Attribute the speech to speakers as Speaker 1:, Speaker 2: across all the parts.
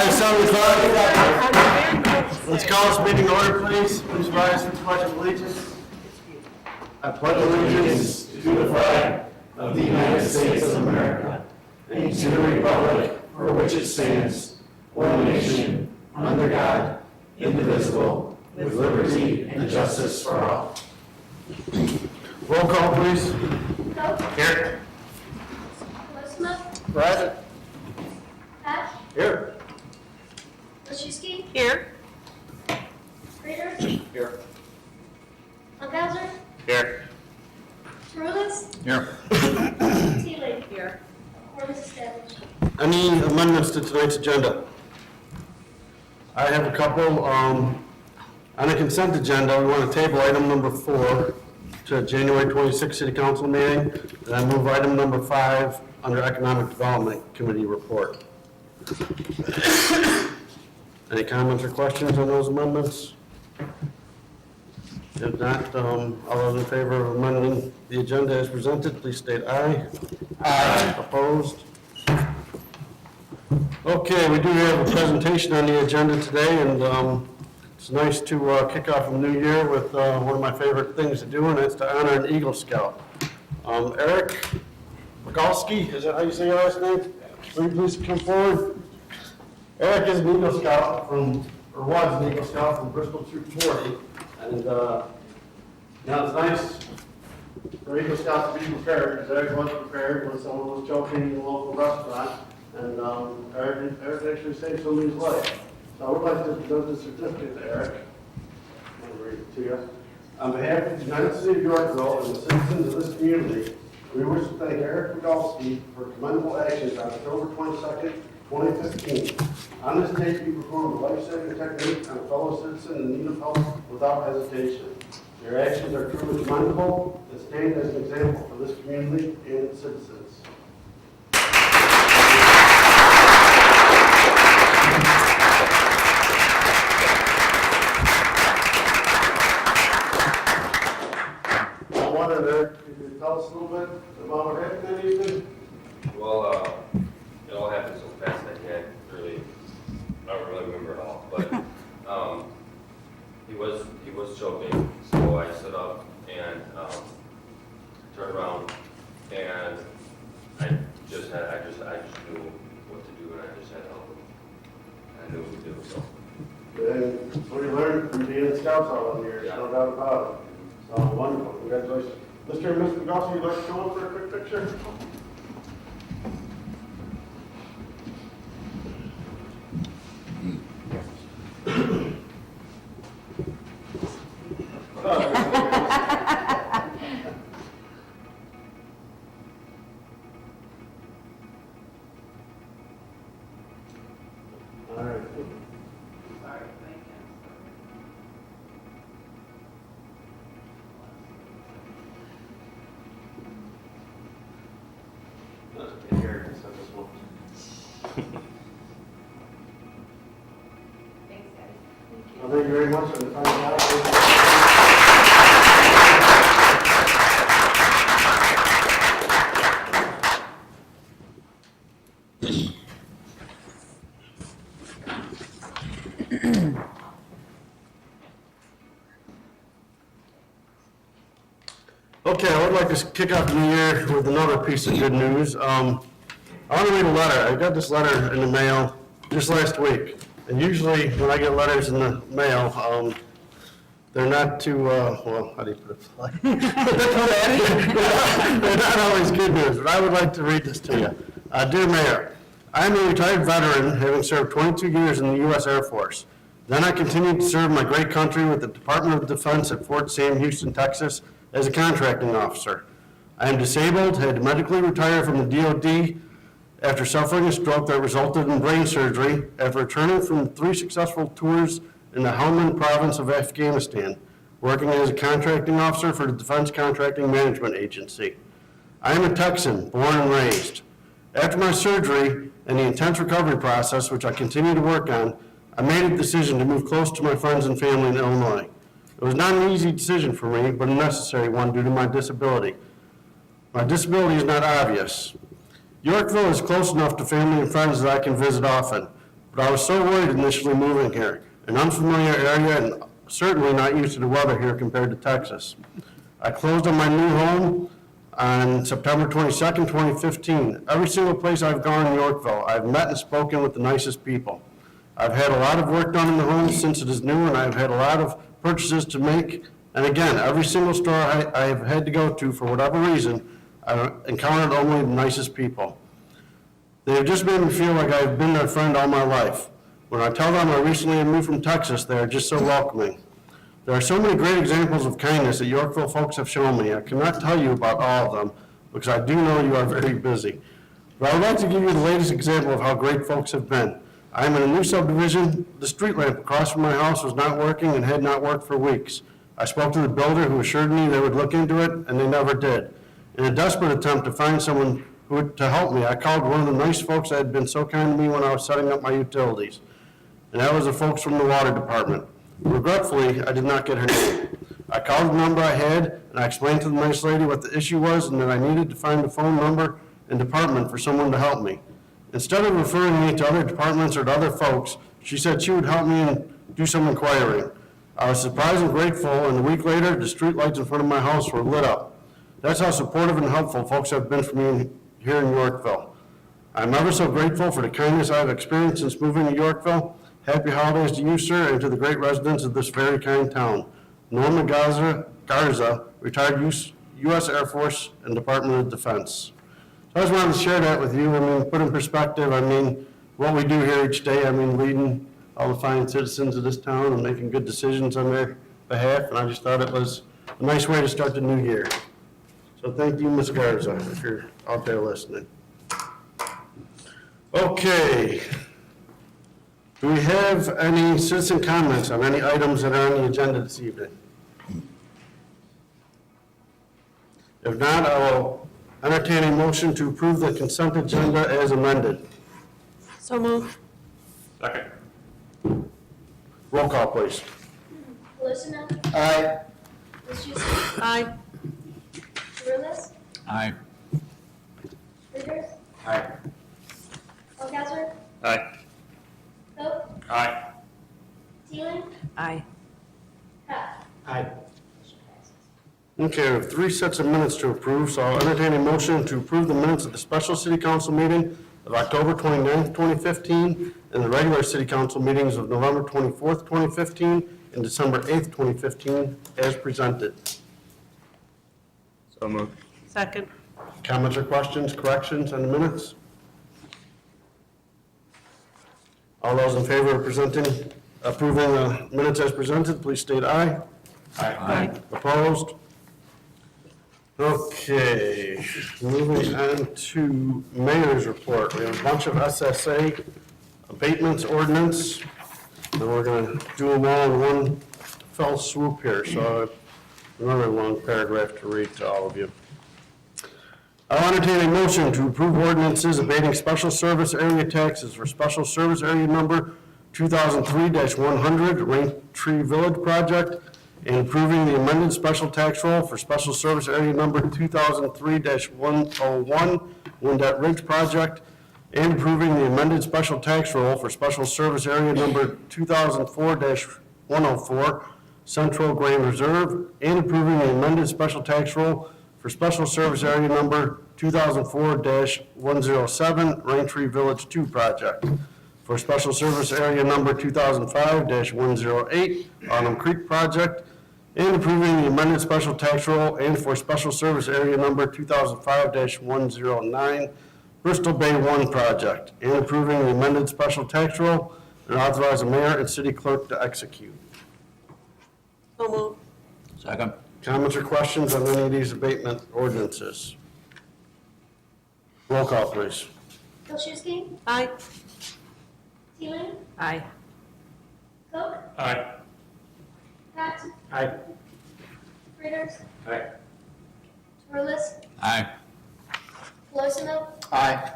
Speaker 1: by 7 o'clock. Let's call this meeting to order, please. Please rise for the pledge of allegiance. I pledge allegiance
Speaker 2: to the flag of the United States of America and to the republic for which it stands, one nation, under God, indivisible, with liberty and justice for all.
Speaker 1: Roll call, please.
Speaker 3: Coe,
Speaker 1: Here.
Speaker 3: Wisma,
Speaker 1: Present.
Speaker 3: Pesh,
Speaker 1: Here.
Speaker 3: Laschewski,
Speaker 4: Here.
Speaker 3: Reader,
Speaker 1: Here.
Speaker 3: Funkhauser,
Speaker 1: Here.
Speaker 3: Rulis,
Speaker 1: Here.
Speaker 3: Seeley.
Speaker 4: Here.
Speaker 3: Quorum is established.
Speaker 1: Any amendments to tonight's agenda? I have a couple. On the consent agenda, we want to table item number 4 to January 26th City Council meeting, and I move item number 5 under Economic Development Committee report. Any comments or questions on those amendments? If not, all those in favor of amending the agenda as presented, please state aye. Aye. Opposed? Okay, we do have a presentation on the agenda today, and it's nice to kick off a new year with one of my favorite things to do, and that's to honor an Eagle Scout. Eric Migalski, is that how you say your last name? Will you please come forward? Eric is an Eagle Scout or was an Eagle Scout from Bristol Troop 40, and now it's nice for Eagle Scouts to be prepared, because Eric was prepared when someone was choking in a local restaurant, and Eric actually saved somebody's life. So I would like to present this certificate to Eric. I'm going to read it to you. On behalf of the United City of Yorkville and the citizens of this community, we wish to thank Eric Migalski for commendable actions on October 22nd, 2015. On this tape, he performed a life-saving technique on a fellow citizen in need of help without hesitation. Your actions are truly commendable and stand as an example for this community and its citizens. Eric, can you tell us a little bit about what happened that evening?
Speaker 5: Well, it all happened so fast I don't really remember it all, but he was choking, so I stood up and turned around, and I just knew what to do, and I just had to help him. I knew what to do, so.
Speaker 1: And what you learned from being in Scouts all the years, no doubt about it. So wonderful, congratulations. Mr. and Mr. Migalski, you'd like to come up for a quick picture? All right. Here, so this one.
Speaker 4: Thanks, guys.
Speaker 1: Well, thank you very much for the time. Okay, I would like to kick off the new year with another piece of good news. I want to read a letter. I got this letter in the mail just last week. And usually when I get letters in the mail, they're not too, well, how do you put it? They're not always good news, but I would like to read this to you. Dear Mayor, I am a retired veteran, having served 22 years in the U.S. Air Force. Then I continued to serve my great country with the Department of Defense at Fort Sam, Houston, Texas, as a contracting officer. I am disabled, had to medically retire from the DOD after suffering a stroke that resulted in brain surgery after returning from 3 successful tours in the Helmand province of Afghanistan, working as a contracting officer for the Defense Contracting Management Agency. I am a Texan, born and raised. After my surgery and the intense recovery process, which I continue to work on, I made a decision to move close to my friends and family in Illinois. It was not an easy decision for me, but a necessary one due to my disability. My disability is not obvious. Yorkville is close enough to family and friends that I can visit often. but I was so worried initially moving here. An unfamiliar area and certainly not used to the weather here compared to Texas. I closed on my new home on September 22nd, 2015. Every single place I've gone in Yorkville, I've met and spoken with the nicest people. I've had a lot of work done in the home since it is new, and I've had a lot of purchases to make. And again, every single store I have had to go to, for whatever reason, I've encountered only the nicest people. They have just made me feel like I've been their friend all my life. When I tell them I recently moved from Texas, they are just so welcoming. There are so many great examples of kindness that Yorkville folks have shown me. I cannot tell you about all of them, because I do know you are very busy. But I would like to give you the latest example of how great folks have been. I am in a new subdivision. The street lamp across from my house was not working and had not worked for weeks. I spoke to the builder, who assured me they would look into it, and they never did. In a desperate attempt to find someone to help me, I called one of the nice folks that had been so kind to me when I was setting up my utilities. And that was the folks from the water department. Regretfully, I did not get her name. I called the number I had, and I explained to the nice lady what the issue was and that I needed to find the phone number and department for someone to help me. Instead of referring me to other departments or to other folks, she said she would help me and do some inquiring. I was surprised and grateful, and a week later, the street lights in front of my house were lit up. That's how supportive and helpful folks have been for me here in Yorkville. I'm ever so grateful for the kindness I've experienced since moving to Yorkville. Happy holidays to you, sir, and to the great residents of this very kind town. Norma Garza, retired U.S. Air Force and Department of Defense. So I just wanted to share that with you. I mean, put in perspective, I mean, what we do here each day, I mean, leading all the fine citizens of this town and making good decisions on their behalf, and I just thought it was a nice way to start the new year. So thank you, Ms. Garza, if you're out there listening. Okay. Do we have any citizen comments on any items that are on the agenda this evening? If not, I will entertain a motion to approve the consent agenda as amended.
Speaker 4: So moved.
Speaker 5: Second.
Speaker 1: Roll call, please.
Speaker 3: Listen.
Speaker 1: Aye.
Speaker 3: Ms. Juicy.
Speaker 4: Aye.
Speaker 3: Rulis.
Speaker 2: Aye.
Speaker 3: Ritters.
Speaker 2: Aye.
Speaker 3: Lukasser.
Speaker 5: Aye.
Speaker 3: Coe.
Speaker 5: Aye.
Speaker 3: Teeling.
Speaker 4: Aye.
Speaker 3: Pratt.
Speaker 2: Aye.
Speaker 3: Motion passes.
Speaker 1: Okay, we have 3 sets of minutes to approve, so I'll entertain a motion to approve the minutes of the special city council meeting of October 29th, 2015, and the regular city council meetings of November 24th, 2015, and December 8th, 2015, as presented.
Speaker 5: So moved.
Speaker 4: Second.
Speaker 1: Comments or questions, corrections on the minutes? All those in favor of approving the minutes as presented, please state aye.
Speaker 4: Aye.
Speaker 1: Opposed? Okay, moving on to mayor's report. We have a bunch of SSA abatements ordinance, and we're going to do them all in one fell swoop here, so another long paragraph to read to all of you. I'll entertain a motion to approve ordinances abating special service area taxes for special service area number 2003-100 Raintree Village project, and approving the amended special tax roll for special service area number 2003-101 Windette Ridge project, and approving the amended special tax roll for special service area number 2004-104 Central Grain Reserve, and approving the amended special tax roll for special service area number 2004-107 Raintree Village 2 project, for special service area number 2005-108 Autumn Creek project, and approving the amended special tax roll and for special service area number 2005-109 Bristol Bay 1 project, and approving the amended special tax roll and authorize the mayor and city clerk to execute.
Speaker 4: So moved.
Speaker 2: Second.
Speaker 1: Comments or questions on any of these abatement ordinances? Roll call, please.
Speaker 3: Wilczewski.
Speaker 4: Aye.
Speaker 3: Teeling.
Speaker 4: Aye.
Speaker 3: Coe.
Speaker 5: Aye.
Speaker 3: Pratt.
Speaker 2: Aye.
Speaker 3: Ritters.
Speaker 5: Aye.
Speaker 3: Rulis.
Speaker 2: Aye.
Speaker 3: Listen.
Speaker 2: Aye.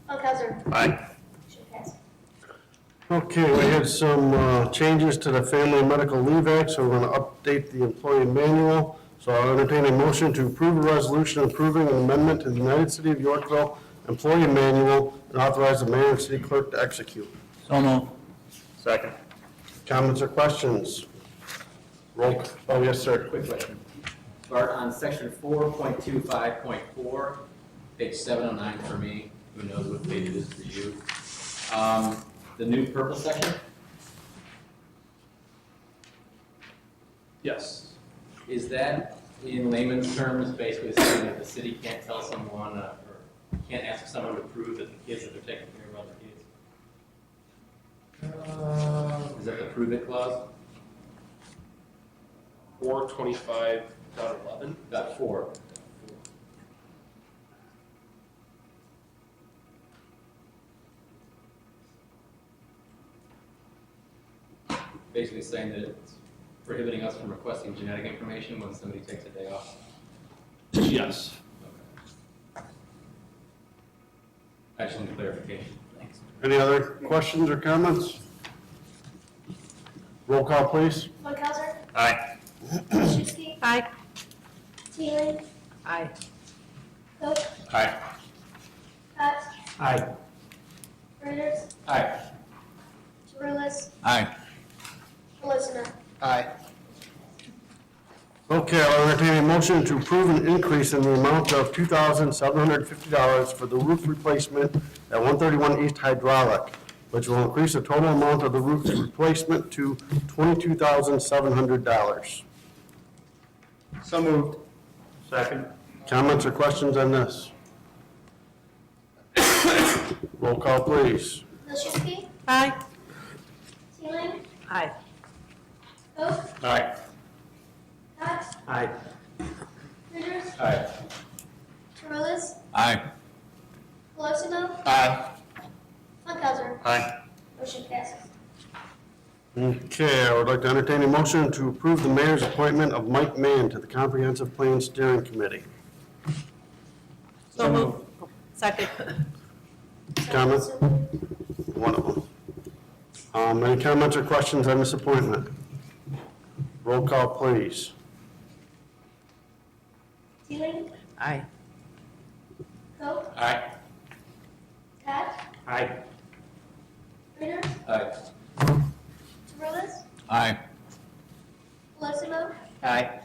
Speaker 3: Lukasser.
Speaker 5: Aye.
Speaker 3: Motion passes.
Speaker 1: Okay, we had some changes to the Family Medical Leave Act, so we're going to update the employee manual. So I'll entertain a motion to approve a resolution approving an amendment to the United City of Yorkville Employee Manual and authorize the mayor and city clerk to execute.
Speaker 2: So moved. Second.
Speaker 1: Comments or questions? Roll, oh, yes, sir.
Speaker 6: Quick question. Bart, on section 4.25.4, page 709 for me, who knows what page it is for you? The new purple section,
Speaker 7: Yes.
Speaker 6: is that in layman's terms basically saying that the city can't tell someone or can't ask someone to prove that the kids that they're taking care of are other kids? Is that the prove it clause?
Speaker 7: 425.11.
Speaker 6: Got 4. Basically saying that it's prohibiting us from requesting genetic information when somebody takes a day off.
Speaker 7: Yes.
Speaker 6: I just need clarification. Thanks.
Speaker 1: Any other questions or comments? Roll call, please.
Speaker 3: Funkhauser.
Speaker 2: Aye.
Speaker 3: Krzyzewski.
Speaker 4: Aye.
Speaker 3: Teeling.
Speaker 4: Aye.
Speaker 3: Cook.
Speaker 2: Aye.
Speaker 3: Pat.
Speaker 2: Aye.
Speaker 3: Reuters.
Speaker 6: Aye.
Speaker 3: Torres.
Speaker 2: Aye.
Speaker 3: Melissa.
Speaker 2: Aye.
Speaker 1: Okay, I'll entertain a motion to approve an increase in the amount of $2,750 for the roof replacement at 131 East Hydraulic, which will increase the total amount of the roof replacement to $22,700.
Speaker 2: So moved. Second.
Speaker 1: Comments or questions on this? Roll call, please.
Speaker 3: Krzyzewski.
Speaker 4: Aye.
Speaker 3: Teeling.
Speaker 4: Aye.
Speaker 3: Cook.
Speaker 2: Aye.
Speaker 3: Pat.
Speaker 2: Aye.
Speaker 3: Reuters.
Speaker 6: Aye.
Speaker 3: Torres.
Speaker 2: Aye.
Speaker 3: Melissa.
Speaker 2: Aye.
Speaker 3: Funkhauser.
Speaker 2: Aye.
Speaker 3: Motion passes.
Speaker 1: Okay, I would like to entertain a motion to approve the mayor's appointment of Mike Mann to the Comprehensive Plan Steering Committee.
Speaker 4: So moved. Second.
Speaker 1: Comments? One of them. Any comments or questions on this appointment? Roll call, please.
Speaker 3: Teeling.
Speaker 4: Aye.
Speaker 3: Cook.
Speaker 2: Aye.
Speaker 3: Pat.
Speaker 2: Aye.
Speaker 3: Reuters.
Speaker 6: Aye.
Speaker 3: Torres.
Speaker 2: Aye.
Speaker 3: Melissa.
Speaker 2: Aye.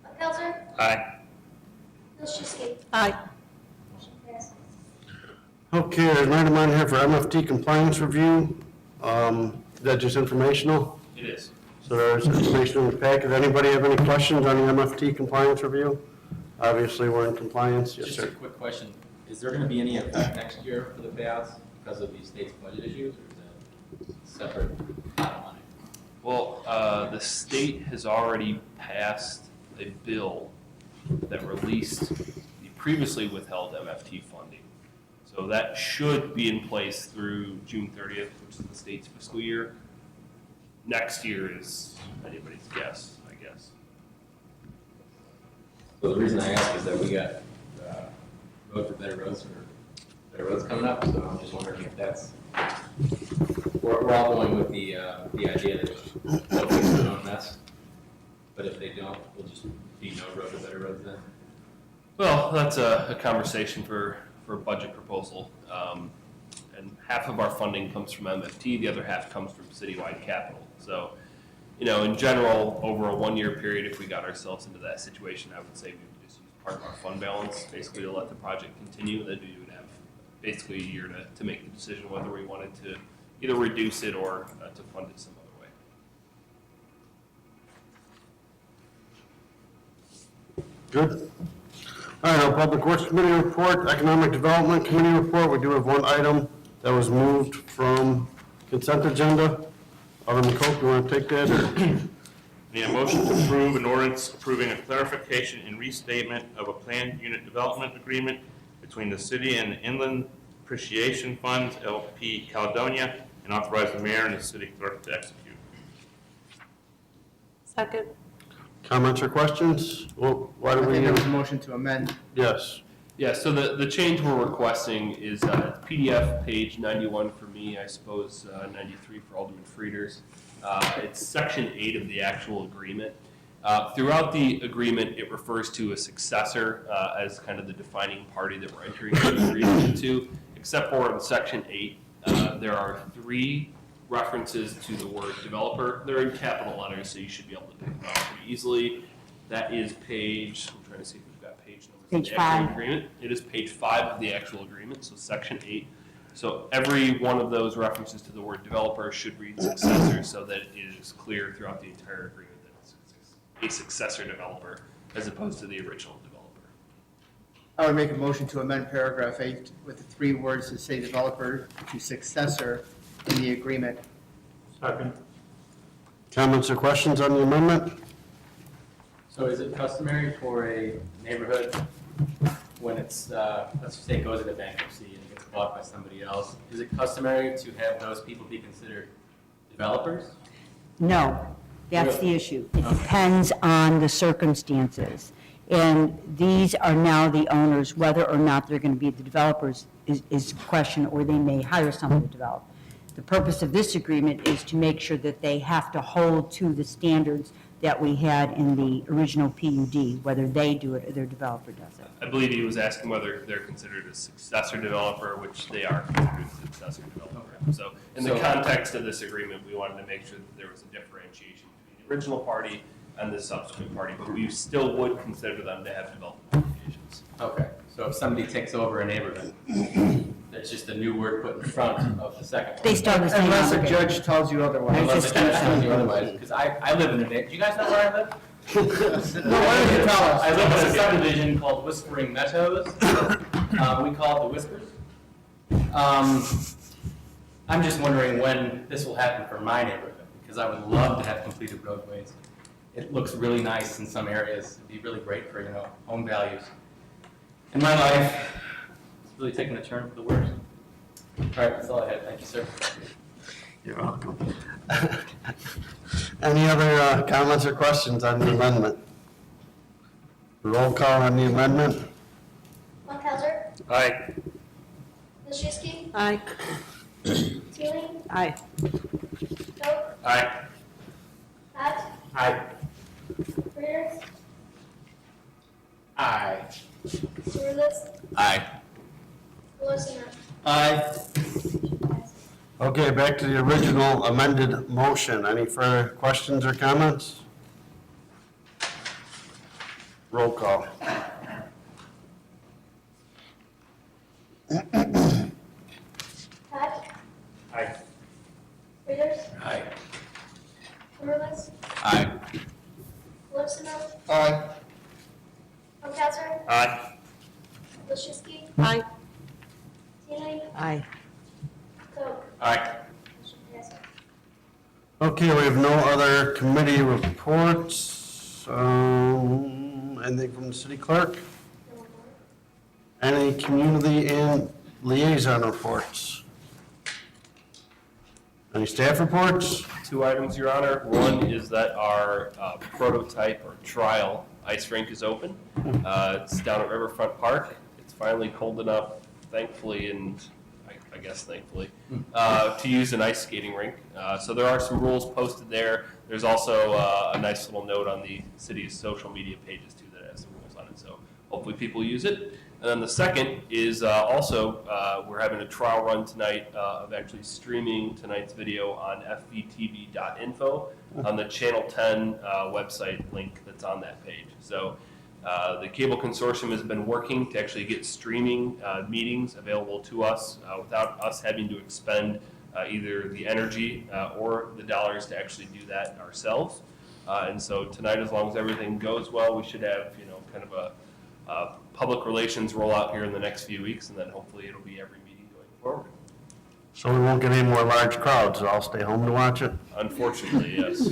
Speaker 3: Funkhauser.
Speaker 2: Aye.
Speaker 3: Krzyzewski.
Speaker 4: Aye.
Speaker 3: Motion passes.
Speaker 1: Okay, there's an item on here for MFT compliance review. Is that just informational?
Speaker 7: It is.
Speaker 1: So there's information in the packet. Anybody have any questions on the MFT compliance review? Obviously, we're in compliance. Yes,
Speaker 6: Just a
Speaker 1: sir.
Speaker 6: quick question. Is there going to be any effect next year for the payouts because of the state's budget issues, or is that separate pot of money?
Speaker 7: Well, the state has already passed a bill that released the previously withheld MFT funding. So that should be in place through June 30th, which is the state's fiscal year. Next year is anybody's guess, I guess.
Speaker 6: So the reason I ask is that we got Road for Better Roads coming up, so I'm just wondering if that's, we're all going with the idea that they'll fix their own mess, but if they don't, we'll just be no Road for Better Roads then.
Speaker 7: Well, that's a conversation for a budget proposal. And half of our funding comes from MFT, the other half comes from citywide capital. So, you know, in general, over a one-year period, if we got ourselves into that situation, I would say we would just use part of our fund balance, basically to let the project continue, then we would have basically a year to make the decision whether we wanted to either reduce it or to fund it some other way.
Speaker 1: Good. All right, our Public Works Committee report, Economic Development Committee report. We do have one item that was moved from consent agenda. Alderman Coke, you want to take that?
Speaker 8: Need a motion to approve an ordinance approving a clarification and restatement of a planned unit development agreement between the city and the Inland Appreciation Funds, LP Caledonia, and authorize the mayor and the city clerk to execute.
Speaker 4: Second.
Speaker 1: Comments or questions? Well, why do
Speaker 2: I
Speaker 1: we?
Speaker 2: think there was a motion to amend.
Speaker 1: Yes.
Speaker 7: Yeah, so the change we're requesting is PDF page 91 for me, I suppose 93 for Alderman Frieders. It's section 8 of the actual agreement. Throughout the agreement, it refers to a successor as kind of the defining party that we're entering into the agreement into, except for in section 8, there are 3 references to the word developer. They're in capital letters, so you should be able to pick them out pretty easily. That is page, I'm trying to see if we've got page numbers. in
Speaker 9: Page
Speaker 7: the actual
Speaker 9: 5.
Speaker 7: Agreement. It is page 5 of the actual agreement, so section 8. So every one of those references to the word developer should read successor so that it is clear throughout the entire agreement that it's a successor developer as opposed to the original developer.
Speaker 10: I would make a motion to amend paragraph 8 with the 3 words that say developer to successor in the agreement.
Speaker 8: Second.
Speaker 1: Comments or questions on the amendment?
Speaker 6: So is it customary for a neighborhood when it's, let's just say it goes into bankruptcy and it gets bought by somebody else, is it customary to have those people be considered developers?
Speaker 9: No, that's the issue. It depends on the circumstances. And these are now the owners, whether or not they're going to be the developers is question, or they may hire someone to develop. The purpose of this agreement is to make sure that they have to hold to the standards that we had in the original PUD, whether they do it or their developer does it.
Speaker 7: I believe he was asking whether they're considered a successor developer, which they are considered a successor developer. So in the context of this agreement, we wanted to make sure that there was a differentiation between the original party and the subsequent party, but we still would consider them to have development obligations.
Speaker 6: Okay, so if somebody takes over a neighborhood, that's just a new word put in front of the second one.
Speaker 9: They start the same
Speaker 10: Unless a
Speaker 9: obligation.
Speaker 10: judge tells you otherwise.
Speaker 6: Unless the judge tells you otherwise, because I live in a neighborhood, do you guys know where I live?
Speaker 10: No, why don't you tell us?
Speaker 6: I live in a subdivision called Whispering Meadows. We call it the Whispers. I'm just wondering when this will happen for my neighborhood, because I would love to have completed roadways. It looks really nice in some areas. It'd be really great for, home values. In my life, it's really taken a turn for the worse. All right, that's all I had. Thank you, sir.
Speaker 1: You're welcome. Any other comments or questions on the amendment? Roll call on the amendment?
Speaker 3: Montalzer?
Speaker 8: Aye.
Speaker 3: Wilczewski?
Speaker 4: Aye.
Speaker 3: Teeling?
Speaker 9: Aye.
Speaker 3: Vogt?
Speaker 8: Aye.
Speaker 3: Pat?
Speaker 8: Aye.
Speaker 3: Reuters?
Speaker 10: Aye.
Speaker 3: Surlus?
Speaker 6: Aye.
Speaker 3: Pelosi?
Speaker 10: Aye.
Speaker 1: Okay, back to the original amended motion. Any further questions or comments? Roll call.
Speaker 3: Pat?
Speaker 8: Aye.
Speaker 3: Reuters?
Speaker 6: Aye.
Speaker 3: Surlus?
Speaker 6: Aye.
Speaker 3: Pelosi?
Speaker 10: Aye.
Speaker 3: Montalzer?
Speaker 8: Aye.
Speaker 3: Wilczewski?
Speaker 4: Aye.
Speaker 3: Teeling?
Speaker 9: Aye.
Speaker 3: Vogt?
Speaker 8: Aye.
Speaker 3: Motion passes.
Speaker 1: Okay, we have no other committee reports. Anything from the city clerk?
Speaker 3: No more.
Speaker 1: Any community and liaison reports? Any staff reports?
Speaker 7: 2 items, Your Honor. One is that our prototype or trial ice rink is open. It's down at Riverfront Park. It's finally cold enough, thankfully, and I guess thankfully, to use an ice skating rink. So there are some rules posted there. There's also a nice little note on the city's social media pages too that has the rules on it. So hopefully people use it. And then the second is also we're having a trial run tonight of actually streaming tonight's video on fvtv.info on the Channel 10 website link that's on that page. So the Cable Consortium has been working to actually get streaming meetings available to us without us having to expend either the energy or the dollars to actually do that ourselves. And so tonight, as long as everything goes well, we should have, kind of a public relations rollout here in the next few weeks, and then hopefully it'll be every meeting going forward.
Speaker 1: So we won't get any more large crowds, so I'll stay home to watch it?
Speaker 7: Unfortunately, yes.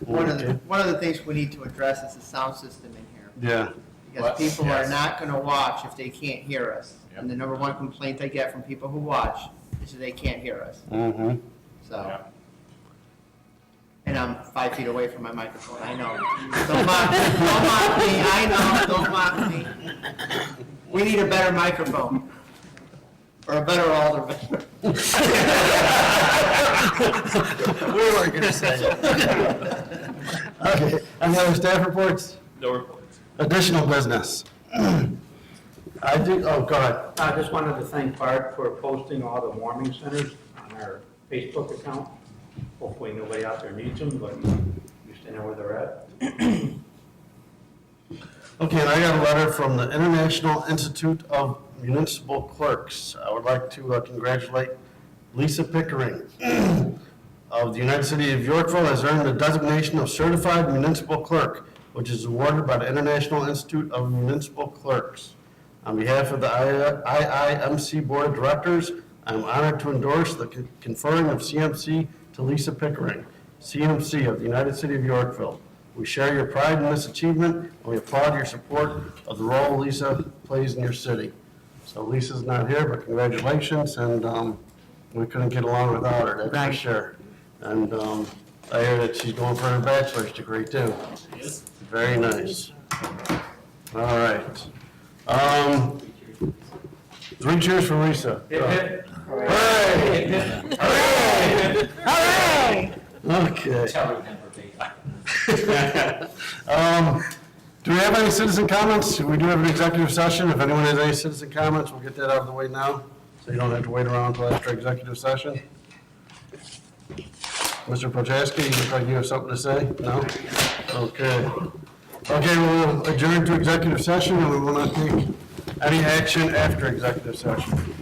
Speaker 10: One of the things we need to address is the sound system in here.
Speaker 1: Yeah.
Speaker 10: Because people are
Speaker 6: Yes.
Speaker 10: not going to watch if they can't hear us. And the number one complaint I get from people who watch is that they can't hear us.
Speaker 1: Mm-hmm.
Speaker 10: So. And I'm 5 feet away from my microphone, I know. Don't mock me, I know, don't mock me. We need a better microphone. Or a better alderman.
Speaker 1: We weren't going to say it. Okay, any other staff reports?
Speaker 7: No reports.
Speaker 1: Additional business. I do, oh, go ahead.
Speaker 11: I just wanted to thank Bart for posting all the warming centers on our Facebook account. Hopefully nobody out there needs them, but you stay know where they're at.
Speaker 1: Okay, and I got a letter from the International Institute of Municipal Clerks. I would like to congratulate Lisa Pickering of the United City of Yorkville has earned the designation of Certified Municipal Clerk, which is awarded by the International Institute of Municipal Clerks. On behalf of the IIMC Board of Directors, I am honored to endorse the conferring of CMC to Lisa Pickering, CMC of the United City of Yorkville. We share your pride in this achievement, and we applaud your support of the role Lisa plays in your city. So Lisa's not here, but congratulations, and we couldn't get along without her, that's for
Speaker 9: Right.
Speaker 1: sure. And I hear that she's going for her bachelor's degree too.
Speaker 6: Yes.
Speaker 1: Very nice. All right. 3 cheers for Lisa. Hooray! Hooray!
Speaker 9: Hooray!
Speaker 1: Okay.
Speaker 6: Tell her never be.
Speaker 1: Do we have any citizen comments? We do have an executive session. If anyone has any citizen comments, we'll get that out of the way now, so you don't have to wait around until after executive session. Mr. Prochaska, you look like you have something to say? No? Okay. Okay, we'll adjourn to executive session, and we will not take any action after executive session.